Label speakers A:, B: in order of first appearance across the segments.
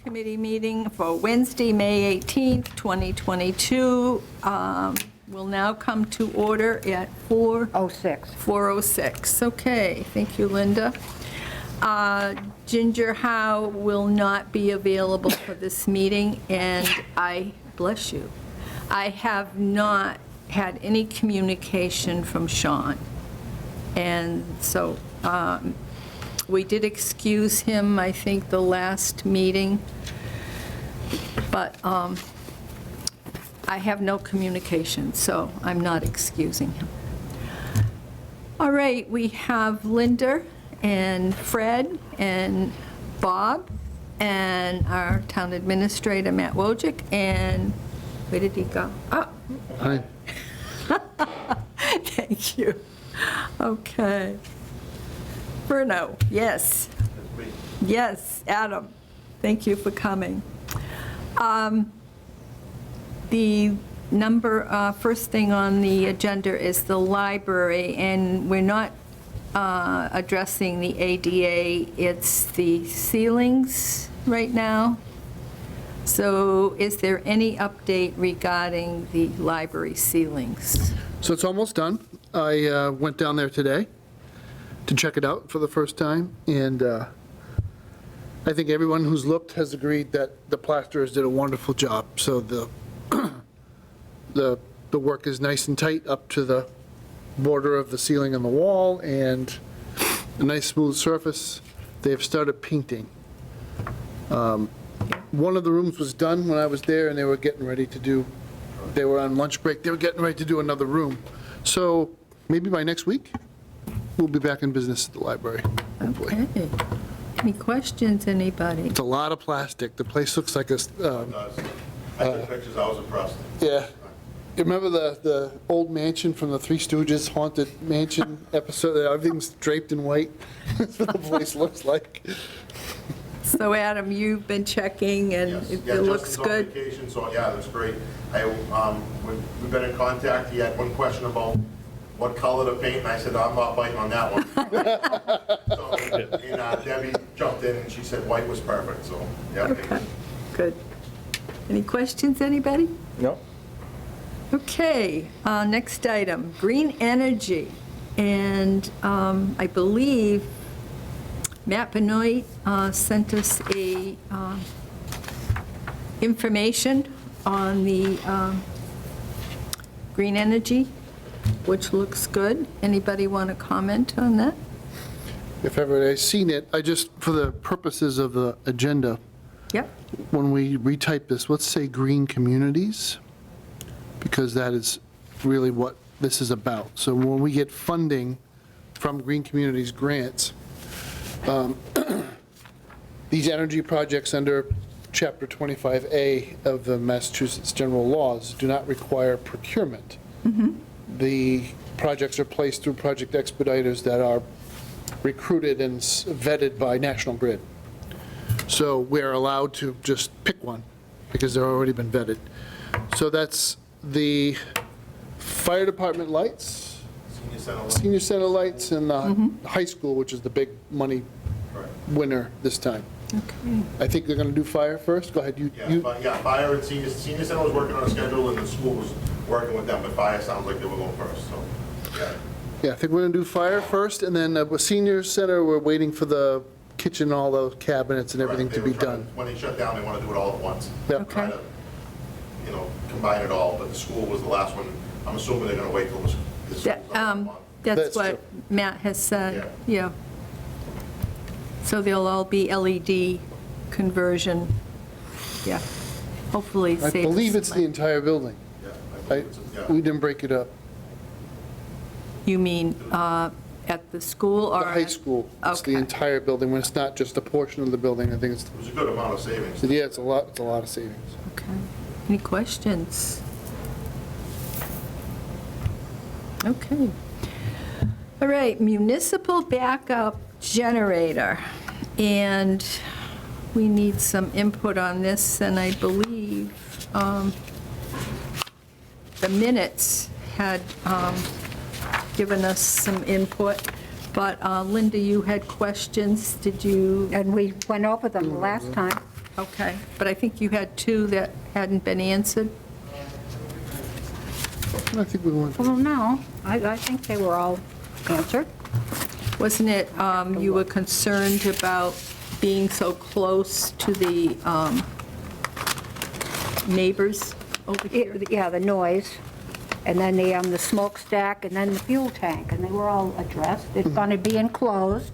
A: Committee meeting for Wednesday, May 18th, 2022 will now come to order at 4:06. Okay, thank you, Linda. Ginger Howe will not be available for this meeting, and bless you, I have not had any communication from Sean. And so we did excuse him, I think, the last meeting, but I have no communication, so I'm not excusing him. All right, we have Linda and Fred and Bob and our town administrator, Matt Wojcik, and where did he go? Oh.
B: Hi.
A: Thank you. Okay. Bruno, yes. Yes, Adam, thank you for coming. The first thing on the agenda is the library, and we're not addressing the ADA, it's the ceilings right now. So is there any update regarding the library ceilings?
B: So it's almost done. I went down there today to check it out for the first time, and I think everyone who's looked has agreed that the plasterers did a wonderful job. So the work is nice and tight up to the border of the ceiling on the wall, and a nice smooth surface. They have started painting. One of the rooms was done when I was there, and they were getting ready to do, they were on lunch break, they were getting ready to do another room. So maybe by next week, we'll be back in business at the library, hopefully.
A: Okay. Any questions, anybody?
B: It's a lot of plastic. The place looks like a,
C: It does. I took pictures, I was impressed.
B: yeah. You remember the old mansion from the Three Stooges Haunted Mansion episode? Everything's draped in white. That's what the place looks like.
A: So Adam, you've been checking, and
C: Yes.
A: it
C: Yeah,
A: looks
C: Justin's on
A: good?
C: vacation, so yeah, it looks great. We've been in contact. He had one question about what color to paint, and I said, I'm not biting on that one. So, and Debbie jumped in, and she said white was perfect, so, yeah.
A: Okay, good. Any questions, anybody?
D: No.
A: Okay, next item, green energy. And I believe Matt Benoit sent us a information on the green energy, which looks good. Anybody want to comment on that?
B: If everybody's seen it, I just, for the purposes of the agenda,
A: Yep.
B: when we retype this, let's say green communities, because that is really what this is about. So when we get funding from green communities grants, these energy projects under Chapter 25A of the Massachusetts General Laws do not require procurement. The projects are placed through project expediters that are recruited and vetted by National Grid. So we're allowed to just pick one because they've already been vetted. So that's the fire department lights, senior center lights, and the high school, which is the big money winner this time.
A: Okay.
B: I think they're going to do fire first. Go ahead.
C: Yeah, fire and senior center was working on a schedule, and the school was working with them, but fire sounds like they were going first, so, yeah.
B: Yeah, I think we're going to do fire first, and then with senior center, we're waiting for the kitchen, all the cabinets and everything to be done.
C: When they shut down, they want to do it all at once.
B: Yep.
A: Okay.
C: Try to, combine it all, but the school was the last one. I'm assuming they're going to wait till the school's done.
A: That's
B: That's
A: what
B: true.
A: Matt has said,
C: Yeah.
A: yeah. So they'll all be LED conversion, yeah, hopefully
B: I
A: save us
B: believe it's
A: some
B: the
A: money.
B: entire building.
C: Yeah, I believe it's- yeah.
B: We didn't break it up.
A: You mean at the school or?
B: The high school, it's the
A: Okay.
B: entire building, when it's not just a portion of the building. I think it's,
C: It was a good amount of savings.
B: yeah, it's a lot of savings.
A: Okay. Any questions? Okay. All right, municipal backup generator. And we need some input on this, and I believe the minutes had given us some input. But Linda, you had questions, did you?
E: And we went over them last time.
A: Okay, but I think you had two that hadn't been answered.
B: I think we went,
D: Well, no, I think they were all answered.
A: Wasn't it, you were concerned about being so close to the neighbors over here?
D: Yeah, the noise, and then the smokestack, and then the fuel tank, and they were all addressed. It's going to be enclosed,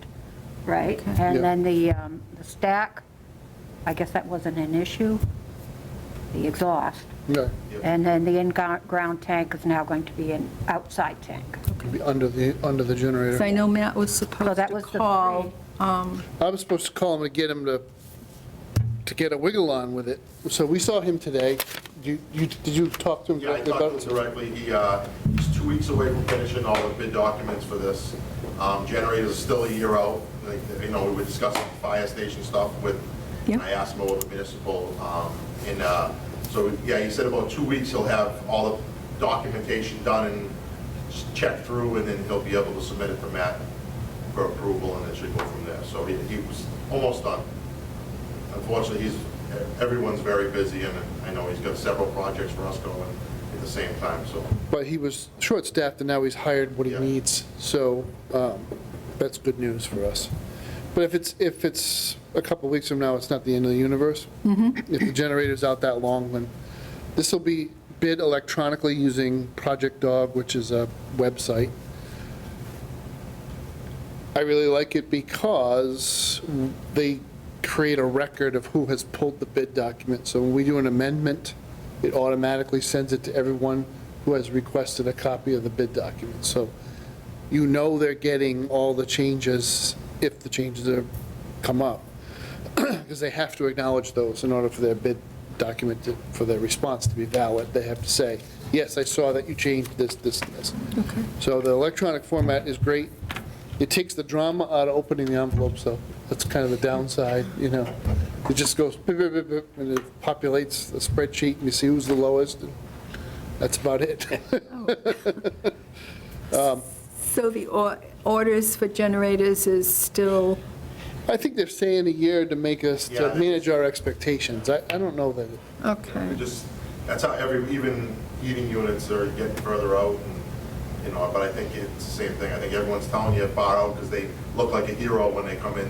D: right?
A: Okay.
D: And
B: Yeah.
D: then the stack, I guess that wasn't an issue, the exhaust.
B: no,
D: And then the in-ground tank is now going to be an outside tank.
B: could be under the generator.
A: 'Cause I know Matt was supposed
D: that
A: to
D: was the
A: call.
B: I was supposed to call him to get him to get a wiggle on with it. So we saw him today. Did you talk to him
C: Yeah, I
B: directly
C: talked
B: about
C: to
B: it?
C: him directly. He's 2 weeks away from finishing all the bid documents for this. Generators are still a year out. Like, we were discussing fire station stuff with,
A: Yeah.
C: I asked him about the municipal. So, yeah, he said about 2 weeks he'll have all the documentation done and checked through, and then he'll be able to submit it to Matt for approval, and it should go from there. So he was almost done. Unfortunately, everyone's very busy, and I know he's got several projects for us going at the same time, so.
B: But he was short-staffed, and now he's hired what he
C: Yeah.
B: needs. So that's good news for us. But if it's a couple weeks from now, it's not the end of the universe. If the generator's out that long, then this will be bid electronically using Project Dog, which is a website. I really like it because they create a record of who has pulled the bid document. So when we do an amendment, it automatically sends it to everyone who has requested a copy of the bid document. So you know they're getting all the changes, if the changes come up, because they have to acknowledge those in order for their bid document, for their response to be valid. They have to say, yes, I saw that you changed this, this, and this.
A: Okay.
B: So the electronic format is great. It takes the drama out of opening the envelope, so that's kind of the downside, It just goes, beep, beep, beep, beep, and it populates the spreadsheet, and you see who's the lowest, and that's about it.
A: So the orders for generators is still,
B: I think they're saying a year to make us,
C: Yeah,
B: to manage our expectations. I don't know that,
A: okay.
C: That's how even heating units are getting further out, and, but I think it's the same thing. I think everyone's telling you far out because they look like a hero when they come in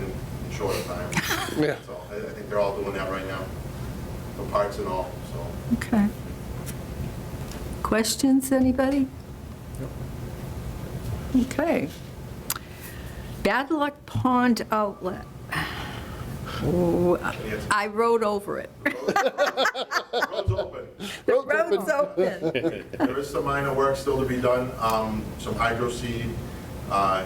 C: short of time.
B: yeah.
C: So I think they're all doing that right now, for parts and all, so.
A: Okay. Questions, anybody? Okay. Bad Luck Pond Outlet. Ooh, I rode over it.
C: Road's open.
A: The road's open.
C: There is some minor work still to be done, some hydro seed.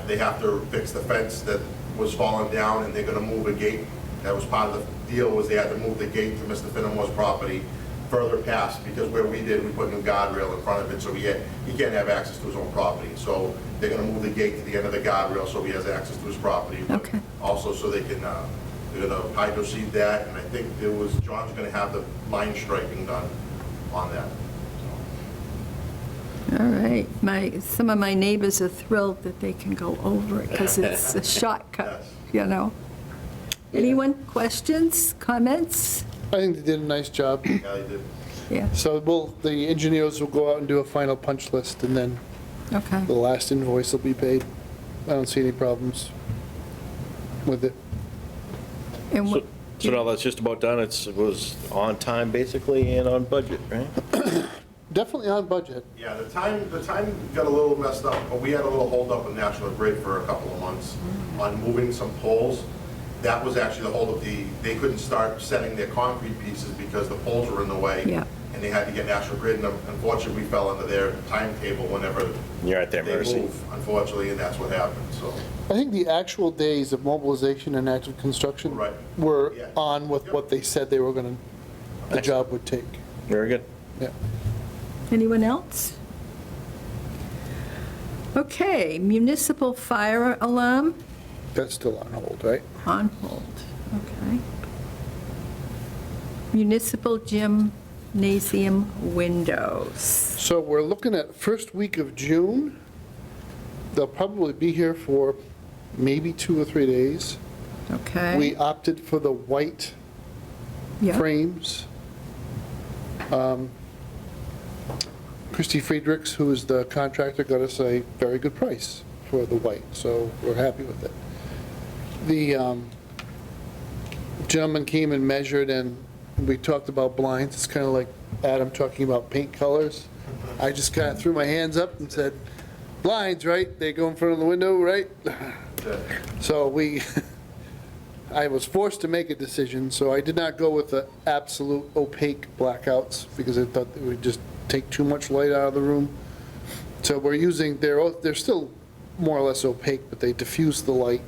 C: They have to fix the fence that was falling down, and they're gonna move a gate. That was part of the deal, was they had to move the gate to Mr. Finnemore's property further past, because where we did, we put a new guardrail in front of it, so he can't have access to his own property. So they're gonna move the gate to the end of the guardrail, so he has access to his property. But
A: Okay.
C: also, so they can, they're gonna hydro seed that, and I think John's gonna have the line striping done on that.
A: All right. Some of my neighbors are thrilled that they can go over it because it's a shortcut,
C: Yes.
A: Anyone, questions, comments?
B: I think they did a nice job.
C: Yeah, they did.
A: Yeah,
B: So the engineers will go out and do a final punch list, and then
A: okay.
B: the last invoice will be paid. I don't see any problems with it.
A: And what-
E: So now that's just about done, it was on time basically and on budget, right?
B: Definitely on budget.
C: Yeah, the time got a little messed up, but we had a little holdup in National Grid for a couple of months on moving some poles. That was actually the holdup. They couldn't start setting their concrete pieces because the poles were in the way.
A: Yeah.
C: And they had to get National Grid, and unfortunately, we fell under their timetable whenever
E: You're at their
C: they
E: mercy.
C: move, unfortunately, and that's what happened, so.
B: I think the actual days of mobilization and active construction
C: Right.
B: were
C: Yeah.
B: on with what they said they were going to, the job would take.
E: Very good.
B: Yeah.
A: Anyone else? Okay, municipal fire alarm
B: That's still on hold, right?
A: on hold. Okay. Municipal gymnasium windows.
B: So we're looking at first week of June. They'll probably be here for maybe 2 or 3 days. We
A: Okay,
B: opted for the white
A: Yeah.
B: frames. Christy Friedrichs, who is the contractor, got us a very good price for the white, so we're happy with it. The gentleman came and measured, and we talked about blinds. It's kind of like Adam talking about paint colors. I just kind of threw my hands up and said, blinds, right? They go in front of the window, right? So I was forced to make a decision, so I did not go with the absolute opaque blackouts because I thought it would just take too much light out of the room. So we're using, they're still more or less opaque, but they diffuse the light.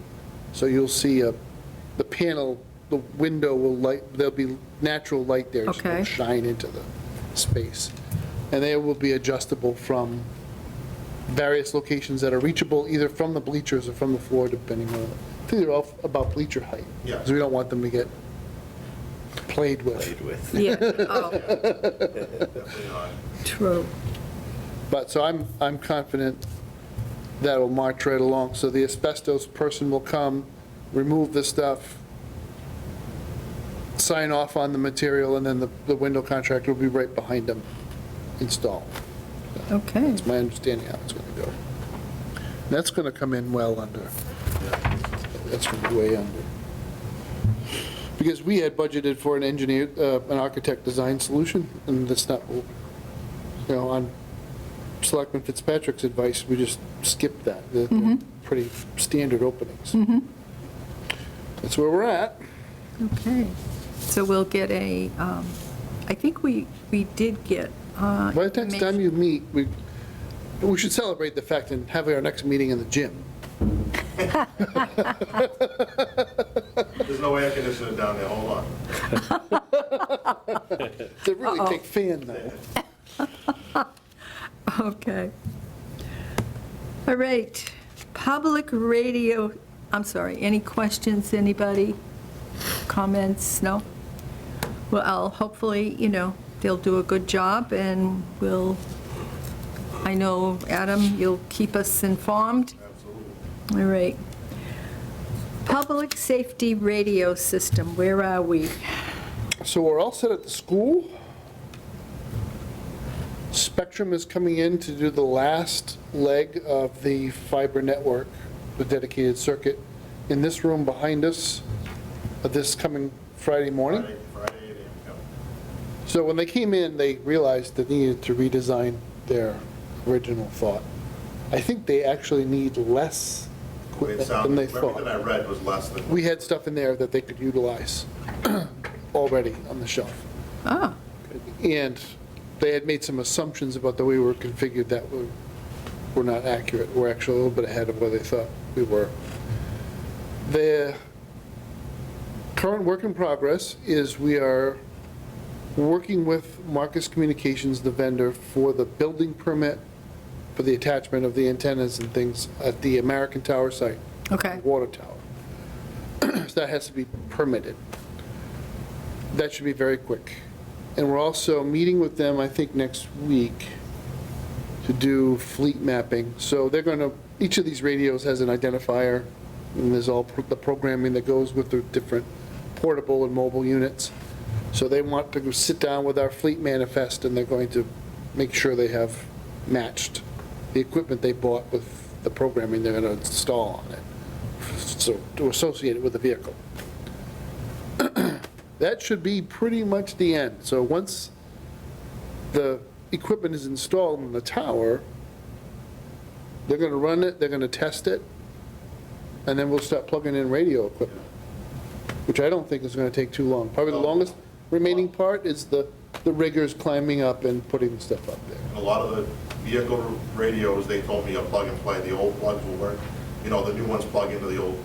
B: So you'll see the panel, the window will light, there'll be natural light there. So
A: Okay.
B: it'll shine into the space. And they will be adjustable from various locations that are reachable either from the bleachers or from the floor, depending on, I think they're all about bleacher height.
C: Yeah.
B: Because we don't want them to get played with.
A: Yeah, oh,
C: Definitely not.
A: true.
B: But, so I'm confident that'll march right along. So the asbestos person will come, remove the stuff, sign off on the material, and then the window contractor will be right behind them, install.
A: Okay,
B: That's my understanding how it's going to go. That's going to come in well under. That's going to be way under. Because we had budgeted for an engineer, an architect design solution, and that's not, on Selectman Fitzpatrick's advice, we just skipped that. They're pretty standard openings. That's where we're at.
A: okay. So we'll get I think we did get.
B: By the next time you meet, we should celebrate the fact and have our next meeting in the gym.
C: There's no air conditioner down there, hold on.
B: It's a really big fan, though.
A: Okay. All right, public radio, I'm sorry, any questions, anybody? Comments, no? Well, hopefully, they'll do a good job, and I know, Adam, you'll keep us informed?
C: Absolutely.
A: All right. Public safety radio system, where are we?
B: So we're all set at the school. Spectrum is coming in to do the last leg of the fiber network, the dedicated circuit, in this room behind us, this coming Friday morning.
C: Friday, 8 a.m., yep.
B: So when they came in, they realized they needed to redesign their original thought. I think they actually need less
C: The way it
B: equipment than they
C: sounded, everything
B: thought.
C: I read was less than.
B: We had stuff in there that they could utilize already on the shelf.
A: Ah,
B: And they had made some assumptions about the way we were configured that were not accurate. We're actually a little bit ahead of where they thought we were. The current work in progress is we are working with Marcus Communications, the vendor, for the building permit for the attachment of the antennas and things at the American Tower site.
A: okay.
B: Water tower. So that has to be permitted. That should be very quick. And we're also meeting with them, I think, next week to do fleet mapping. So they're going to, each of these radios has an identifier, and there's all the programming that goes with the different portable and mobile units. So they want to go sit down with our fleet manifest, and they're going to make sure they have matched the equipment they bought with the programming they're going to install on it, so to associate it with the vehicle. That should be pretty much the end. So once the equipment is installed in the tower, they're going to run it, they're going to test it, and then we'll start plugging in radio equipment, which I don't think is going to take too long. Probably the longest remaining part is the riggers climbing up and putting the stuff up there.
C: A lot of the vehicle radios, they told me a plug and play, the old plugs will work. The new ones plug into the old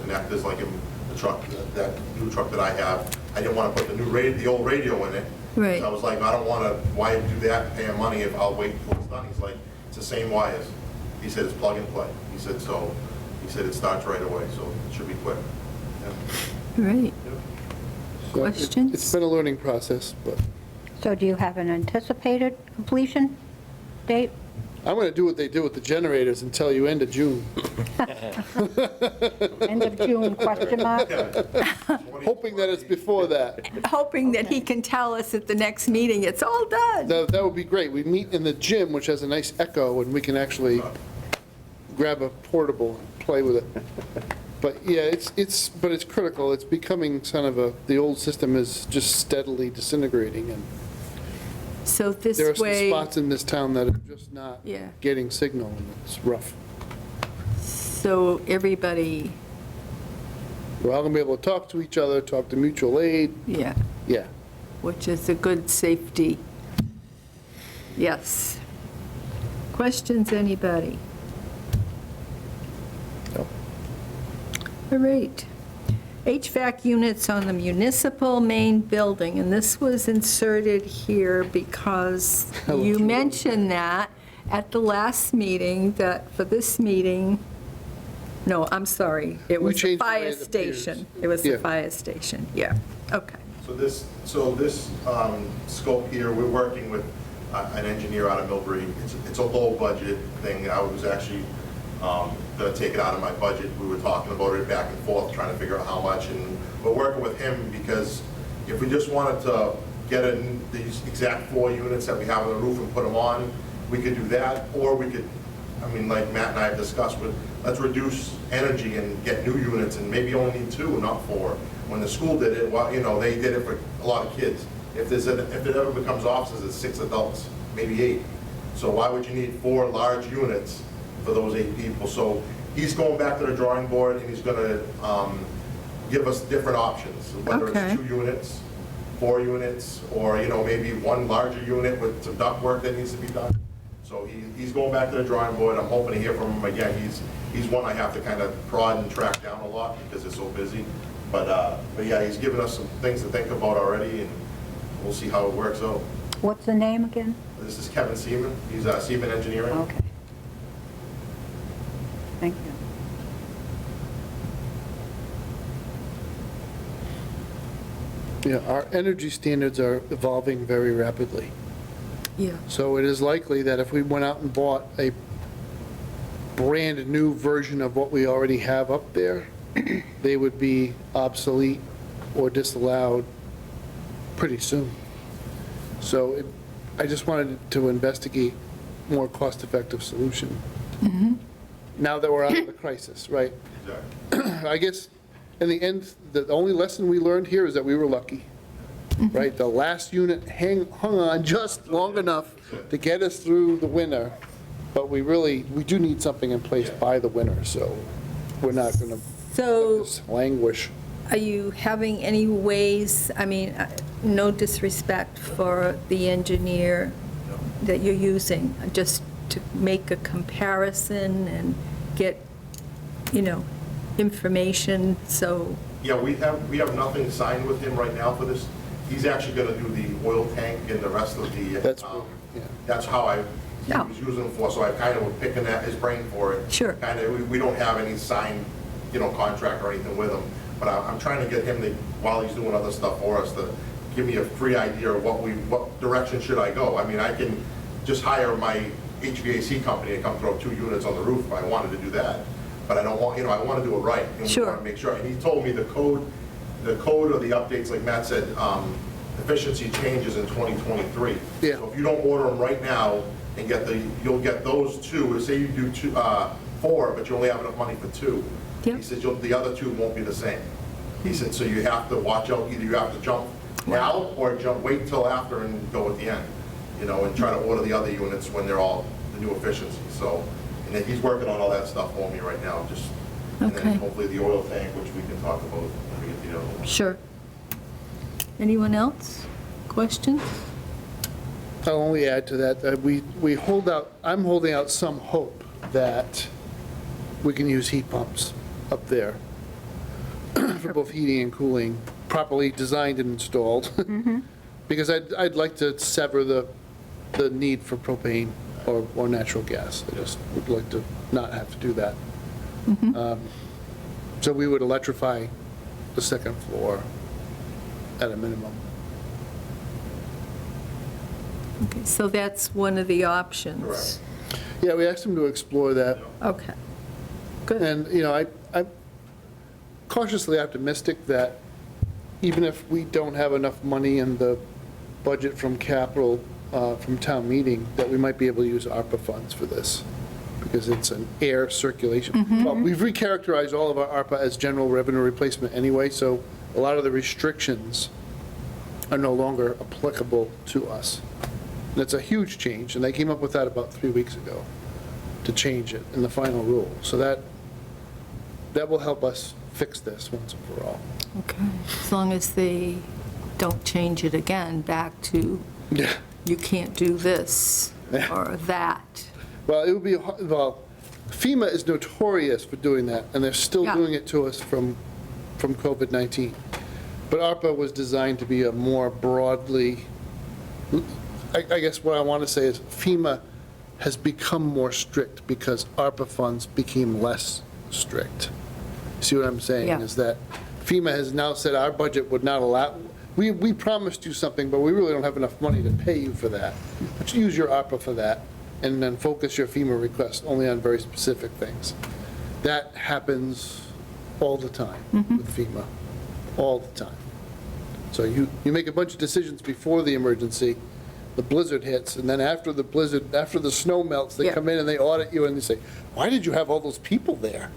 C: connectors, like in the truck, that new truck that I have. I didn't want to put the old radio in it.
A: Right.
C: So I was like, I don't want to, why do that, paying money if I'll wait until it's done? He's like, it's the same wires. He said it's plug and play. He said it starts right away, so it should be quick. Yeah.
A: Right.
B: So
A: Questions?
B: It's been a learning process, but
D: So do you have an anticipated completion date?
B: I'm going to do what they do with the generators and tell you end of June,
D: End of June, question mark?
B: hoping that it's before that.
A: Hoping that he can tell us at the next meeting, it's all done.
B: That would be great. We meet in the gym, which has a nice echo, and we can actually grab a portable and play with it. But yeah, it's critical. It's becoming the old system is just steadily disintegrating, and
A: So this
B: there are some
A: way,
B: spots in this town that are just not
A: Yeah.
B: getting signal, and it's rough.
A: so everybody,
B: We're all gonna be able to talk to each other, talk to mutual aid,
A: yeah,
B: yeah.
A: which is a good safety. Yes. Questions, anybody?
E: No.
A: All right. HVAC units on the municipal main building, and this was inserted here because you mentioned that at the last meeting, that for this meeting, no, I'm sorry, it
B: We
A: was the
B: changed the way
A: fire
B: it appears.
A: station. It was the
B: Yeah.
A: fire station, yeah, okay.
C: So this scope here, we're working with an engineer out of Millbury. It's a low budget thing. I was actually going to take it out of my budget. We were talking about it back and forth, trying to figure out how much, and we're working with him because if we just wanted to get in these exact 4 units that we have on the roof and put them on, we could do that, or we could, like Matt and I have discussed, let's reduce energy and get new units and maybe only need 2, not 4. When the school did it, well, they did it for a lot of kids. If it ever becomes offices, it's 6 adults, maybe 8. So why would you need 4 large units for those 8 people? So he's going back to the drawing board, and he's gonna give us different options, whether
A: Okay.
C: it's 2 units, 4 units, or, maybe 1 larger unit with some duct work that needs to be done. So he's going back to the drawing board. I'm hoping to hear from him again. He's one I have to kind of prod and track down a lot because it's so busy. But yeah, he's given us some things to think about already, and we'll see how it works out.
D: What's the name again?
C: This is Kevin Seaman. He's Seaman Engineering.
D: Okay. Thank you.
B: Yeah, our energy standards are evolving very rapidly.
A: Yeah.
B: So it is likely that if we went out and bought a brand-new version of what we already have up there, they would be obsolete or disallowed pretty soon. So I just wanted to investigate more cost-effective solution. Now that we're out of the crisis, right?
C: Exactly.
B: I guess, in the end, the only lesson we learned here is that we were lucky, right? The last unit hung on just long enough to get us through the winter, but we do need something in place by the winter, so we're not going to
A: So
B: languish.
A: are you having any ways, no disrespect for the engineer that you're using, just to make a comparison and get, information, so,
C: Yeah, we have nothing signed with him right now for this. He's actually gonna do the oil tank and the rest of the,
B: Yeah.
C: that's how he
A: Yeah.
C: was using it for, so I kind of was picking at his brain for it.
A: Sure.
C: Kind of, we don't have any signed, contract or anything with him, but I'm trying to get him to, while he's doing other stuff for us, to give me a free idea of what direction should I go. I can just hire my HVAC company to come throw 2 units on the roof if I wanted to do that. But I don't want, I want to do it right. And we
A: Sure.
C: want to make sure. And he told me the code or the updates, like Matt said, efficiency changes in 2023.
B: Yeah.
C: So if you don't order them right now and you'll get those 2, say you do 4, but you only have enough money for 2.
A: Yep.
C: He said the other 2 won't be the same. He said, so you have to watch out, either you have to jump now or wait till after and go at the end, and try to order the other units when they're all the new efficiency. So, and then he's working on all that stuff for me right now, and
A: Okay.
C: then hopefully the oil tank, which we can talk about when we get the other one.
A: sure. Anyone else? Questions?
B: I'll only add to that, I'm holding out some hope that we can use heat pumps up there for both heating and cooling, properly designed and installed. Because I'd like to sever the need for propane or natural gas. I just would like to not have to do that. So we would electrify the second floor at a minimum.
A: Okay, so that's one of the options.
C: Correct.
B: Yeah, we asked him to explore that.
A: Okay, good.
B: And, I'm cautiously optimistic that even if we don't have enough money in the budget from capital, from town meeting, that we might be able to use ARPA funds for this, because it's an air circulation. Well, we've recharacterized all of our ARPA as general revenue replacement anyway, so a lot of the restrictions are no longer applicable to us. That's a huge change, and they came up with that about 3 weeks ago, to change it in the final rule. So that will help us fix this once and for all.
A: Okay, as long as they don't change it again back to,
B: Yeah.
A: you can't do this or that.
B: Well, it would be, FEMA is notorious for doing that, and they're still
A: Yeah.
B: doing it to us from COVID-19. But ARPA was designed to be a more broadly, I guess what I want to say is FEMA has become more strict because ARPA funds became less strict. See what I'm saying?
A: Yeah.
B: Is that FEMA has now said our budget would not allow, we promised you something, but we really don't have enough money to pay you for that. But you use your ARPA for that, and then focus your FEMA requests only on very specific things. That happens all the time with FEMA, all the time. So you make a bunch of decisions before the emergency, the blizzard hits, and then after the blizzard, after the snow melts, they
A: Yeah.
B: come in and they audit you and they say, why did you have all those people there?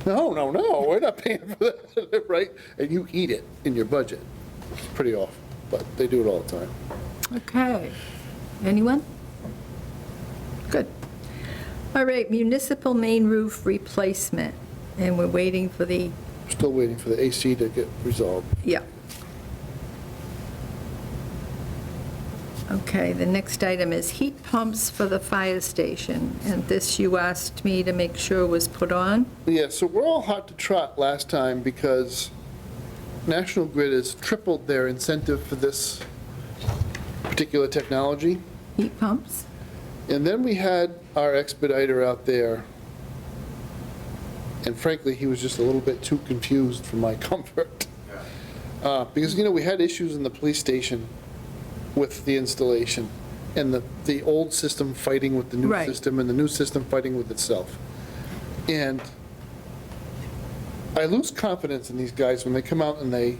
B: No, we're not paying for that, right? And you eat it in your budget. It's pretty awful, but they do it all the time.
A: Okay. Anyone? Good. All right, municipal main roof replacement, and we're waiting for the,
B: Still waiting for the AC to get resolved.
A: yeah. Okay, the next item is heat pumps for the fire station, and this you asked me to make sure was put on?
B: Yeah, so we're all hot to trot last time because National Grid has tripled their incentive for this particular technology.
A: Heat pumps?
B: And then we had our expediter out there, and frankly, he was just a little bit too confused for my comfort. Because, we had issues in the police station with the installation, and the old system fighting with the new
A: Right.
B: system, and the new system fighting with itself. And I lose confidence in these guys when they come out and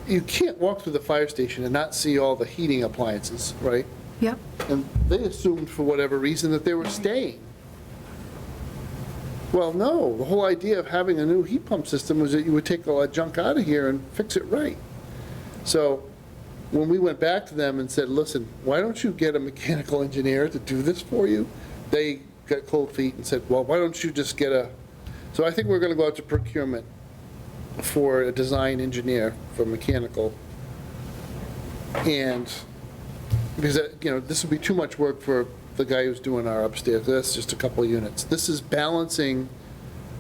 B: you can't walk through the fire station and not see all the heating appliances, right?
A: Yep.
B: And they assumed, for whatever reason, that they were staying. Well, no, the whole idea of having a new heat pump system was that you would take all that junk out of here and fix it right. So when we went back to them and said, listen, why don't you get a mechanical engineer to do this for you? They got cold feet and said, well, why don't you just get so I think we're going to go out to procurement for a design engineer for mechanical. And because, this would be too much work for the guy who's doing our upstairs. That's just a couple of units. This is balancing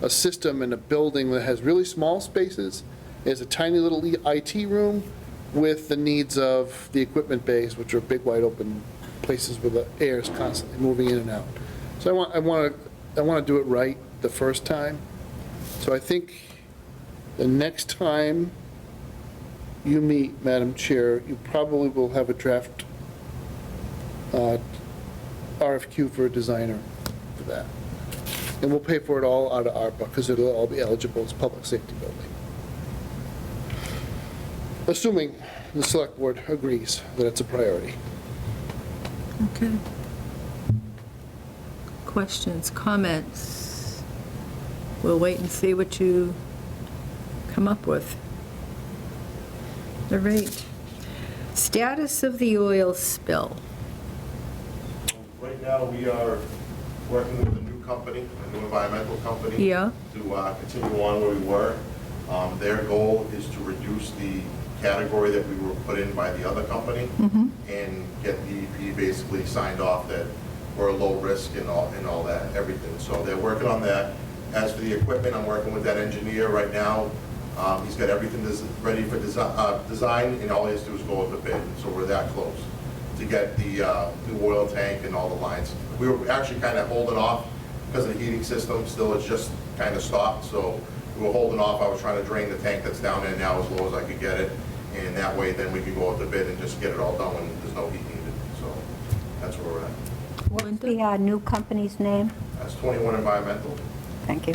B: a system in a building that has really small spaces. There's a tiny little IT room with the needs of the equipment bays, which are big, wide open places where the air is constantly moving in and out. So I want to do it right the first time. So I think the next time you meet, Madam Chair, you probably will have a draft RFQ for a designer for that. And we'll pay for it all out of ARPA, because it'll all be eligible as public safety building. Assuming the select board agrees that it's a priority.
A: Okay. Questions, comments? We'll wait and see what you come up with. All right. Status of the oil spill.
C: Right now, we are working with a new company, a new environmental company.
A: Yeah.
C: To continue on where we were. Their goal is to reduce the category that we were put in by the other company and get the EP basically signed off that we're a low risk and all that, everything. So they're working on that. As for the equipment, I'm working with that engineer right now. He's got everything ready for design, and all he has to do is go with the bid. So we're that close to get the new oil tank and all the lines. We were actually kind of holding off because of the heating system. Still, it's just kind of stopped. So we were holding off. I was trying to drain the tank that's down there now as low as I could get it. And that way, then we could go with the bid and just get it all done when there's no heat needed. So that's where we're at.
D: What's the new company's name?
C: That's 21 Environmental.
D: Thank you.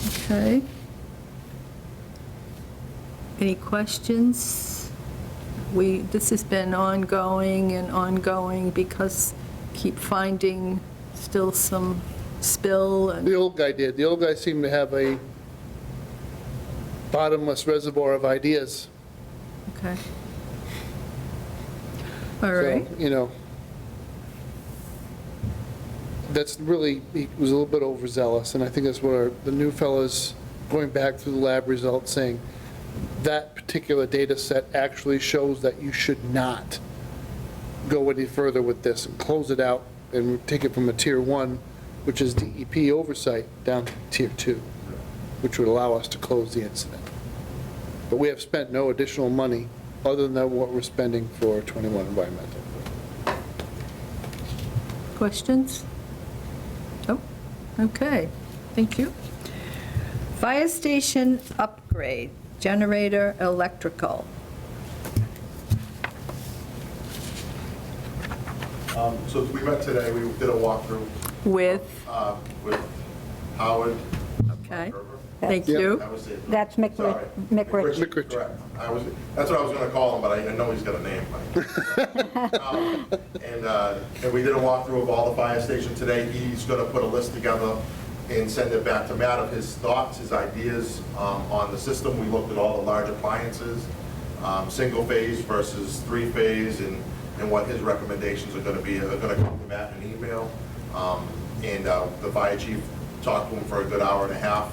A: Okay. Any questions? This has been ongoing and ongoing because keep finding still some spill and,
B: The old guy did. The old guy seemed to have a bottomless reservoir of ideas.
A: okay. All
B: So,
A: right,
B: you know, that's really, he was a little bit overzealous, and I think that's where the new fellows, going back through the lab results, saying that particular data set actually shows that you should not go any further with this and close it out and take it from a tier 1, which is DEP oversight, down to tier 2, which would allow us to close the incident. But we have spent no additional money other than what we're spending for 21 Environmental.
A: questions? Oh, okay, thank you. Fire station upgrade, generator, electrical.
C: So we met today, we did a walkthrough
A: With,
C: with Howard.
A: okay,
C: Gerber.
A: thank
B: Yep.
A: you.
C: That was it.
D: That's
C: Sorry.
D: McRitch.
B: McRitch.
C: Correct. That's what I was gonna call him, but I know he's got a name. And we did a walkthrough of all the fire station today. He's gonna put a list together and send it back to Matt of his thoughts, his ideas on the system. We looked at all the large appliances, single phase versus 3-phase, and what his recommendations are gonna be. They're gonna come to Matt in an email. And the fire chief talked to him for a good hour and a half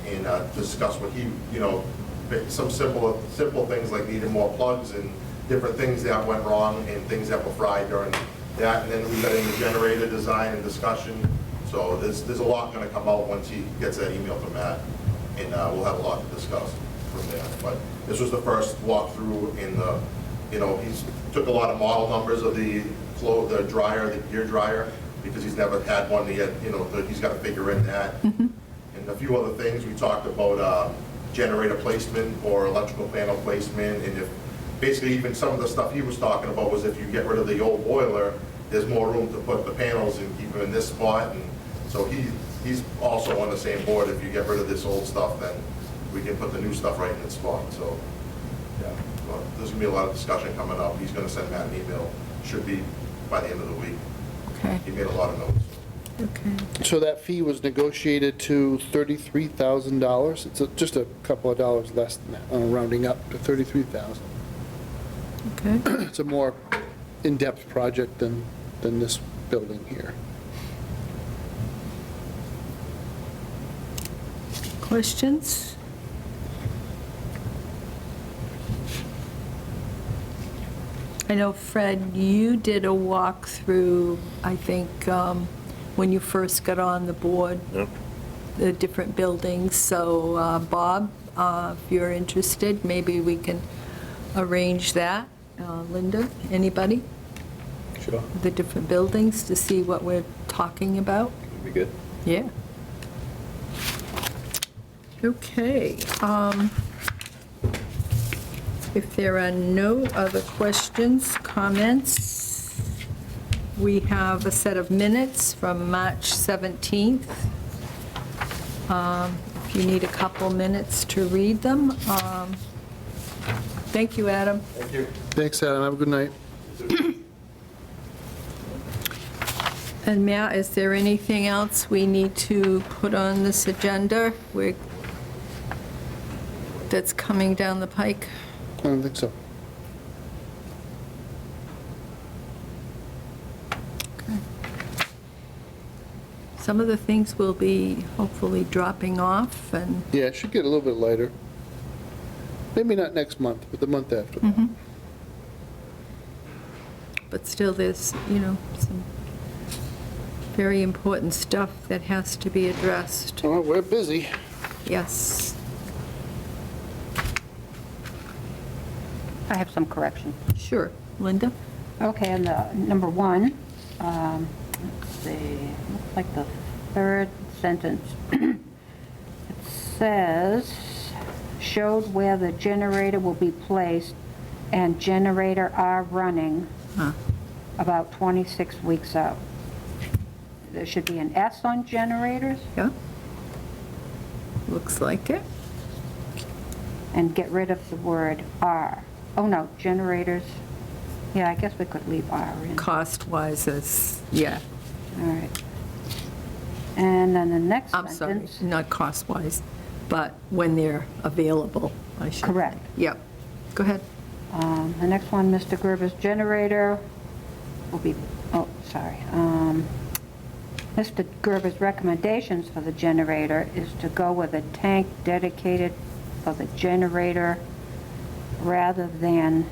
C: and discuss what he, some simple things like needing more plugs and different things that went wrong and things that were fried during that. And then we got into generator design and discussion. So there's a lot gonna come out once he gets that email from Matt, and we'll have a lot to discuss from there. But this was the first walkthrough in the, he's took a lot of model numbers of the dryer, the gear dryer, because he's never had one yet, he's got to figure in that. And a few other things, we talked about generator placement or electrical panel placement, and if, basically even some of the stuff he was talking about was if you get rid of the old boiler, there's more room to put the panels and keep them in this spot, and so he's also on the same board. If you get rid of this old stuff, then we can put the new stuff right in its spot, so, yeah. Well, there's gonna be a lot of discussion coming up. He's gonna send Matt an email, should be by the end of the week.
A: Okay,
C: He made a lot of notes.
A: okay.
B: So that fee was negotiated to $33,000. It's just a couple of dollars less than that, rounding up to $33,000.
A: Okay,
B: It's a more in-depth project than this building here.
A: questions? I know, Fred, you did a walkthrough, I think, when you first got on the board,
E: Yep.
A: the different buildings. So, Bob, if you're interested, maybe we can arrange that. Linda, anybody?
E: Sure.
A: The different buildings to see what we're talking about?
E: Would be good.
A: Yeah. Okay. If there are no other questions, comments, we have a set of minutes from March 17th. If you need a couple minutes to read them. Thank you, Adam.
C: Thank you.
B: Thanks, Adam. Have a good night.
A: And Matt, is there anything else we need to put on this agenda that's coming down the pike?
B: I don't think so.
A: Some of the things will be hopefully dropping off, and
B: Yeah, it should get a little bit lighter. Maybe not next month, but the month after that.
A: but still there's, some very important stuff that has to be addressed.
B: Oh, we're busy.
A: Yes.
D: I have some correction.
A: Sure. Linda?
D: Okay, and the number 1, let's see, looks like the third sentence. It says, showed where the generator will be placed and generator are running
A: Huh.
D: about 26 weeks out. There should be an S on generators
A: Yeah. Looks like it.
D: and get rid of the word are. Oh, no, generators, yeah, I guess we could leave are in.
A: Cost-wise, it's, yeah,
D: All right. And then the next
A: I'm sorry,
D: sentence.
A: not cost-wise, but when they're available, I should.
D: Correct.
A: Yep. Go ahead.
D: The next one, Mr. Gerber's generator will be, oh, sorry. Mr. Gerber's recommendations for the generator is to go with a tank dedicated for the generator rather than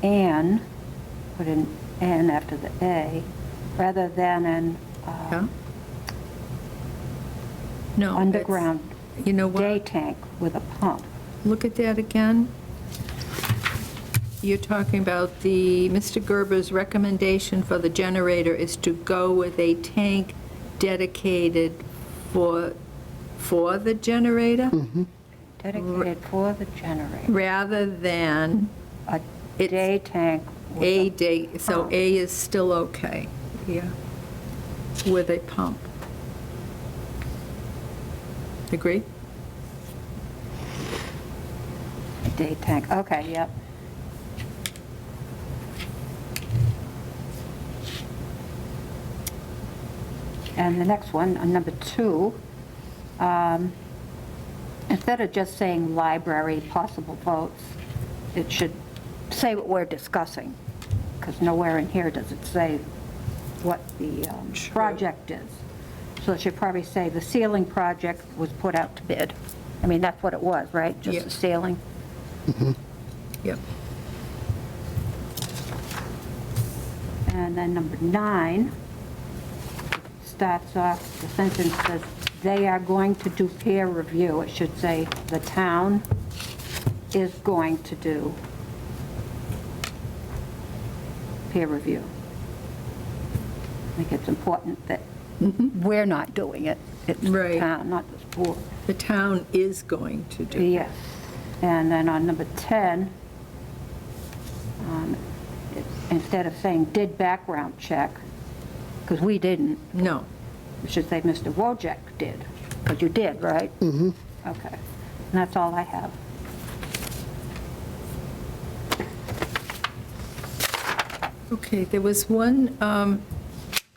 D: an, put an N after the A, rather than an
A: Yeah? No. it's-
D: underground
A: You know
D: day
A: what?
D: tank with a pump.
A: Look at that again. You're talking about Mr. Gerber's recommendation for the generator is to go with a tank dedicated for the generator,
D: Dedicated for the generator.
A: rather than
D: A
A: It's
D: day tank with
A: a day, so
D: pump.
A: A is still okay, yeah, with a pump. Agree?
D: A day tank, okay, yep. And the next one, number 2, instead of just saying library possible votes, it should say what we're discussing, because nowhere in here does it say what the
A: True.
D: project is. So it should probably say the ceiling project was put out to bid. I mean, that's what it was, right? Just
A: Yeah.
D: the ceiling?
A: Yep.
D: And then number 9 starts off, the sentence says, they are going to do peer review. It should say, the town is going to do peer review. I think it's important that we're not doing it. It's the
A: Right.
D: town, not this board.
A: The town is going to do.
D: Yes. And then on number 10, instead of saying did background check, because we didn't,
A: No.
D: we should say Mr. Wojcik did, because you did, right? Mm-hmm. Okay. And that's all I have.
A: Okay, there was one,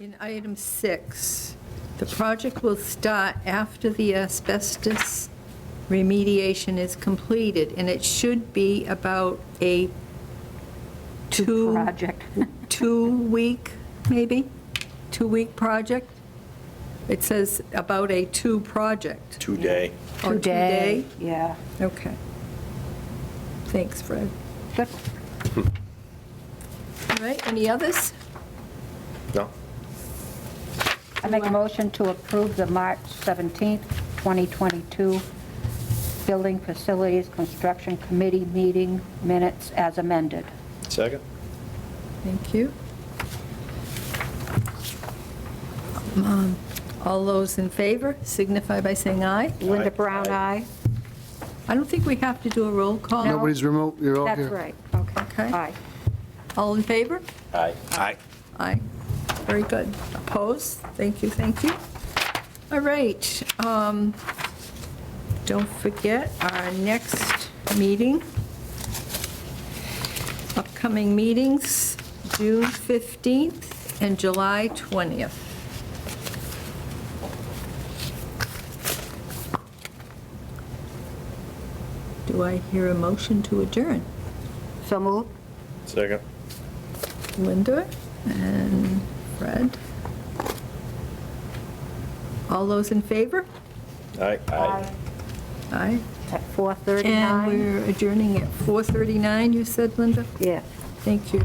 A: in item 6, the project will start after the asbestos remediation is completed, and it should be about a
D: Project.
A: 2-week, maybe? 2-week project? It says about a 2 project.
E: 2-day.
A: Or 2-day?
D: Yeah.
A: Okay. Thanks, Fred.
D: Good.
A: All right, any others?
E: No?
D: I make a motion to approve the March 17th, 2022 Building Facilities Construction Committee meeting minutes as amended.
E: Second?
A: Thank you. All those in favor signify by saying aye.
D: Linda
E: Aye.
D: Brown, aye.
A: I don't think we have to do a roll call.
B: Nobody's remote, you're all
D: That's
B: here.
D: right, okay.
A: Okay.
D: Aye.
A: All in favor?
E: Aye. Aye.
A: Aye. Very good. Opposed? Thank you, thank you. All right. Don't forget our next meeting. Upcoming meetings, June 15th and July 20th. Do I hear a motion to adjourn?
D: So moved?
E: Second?
A: Linda and Fred. All those in favor?
E: Aye.
A: Aye.
D: At
A: And
D: 4:39?
A: we're adjourning at 4:39, you said, Linda?
D: Yeah.
A: Thank you.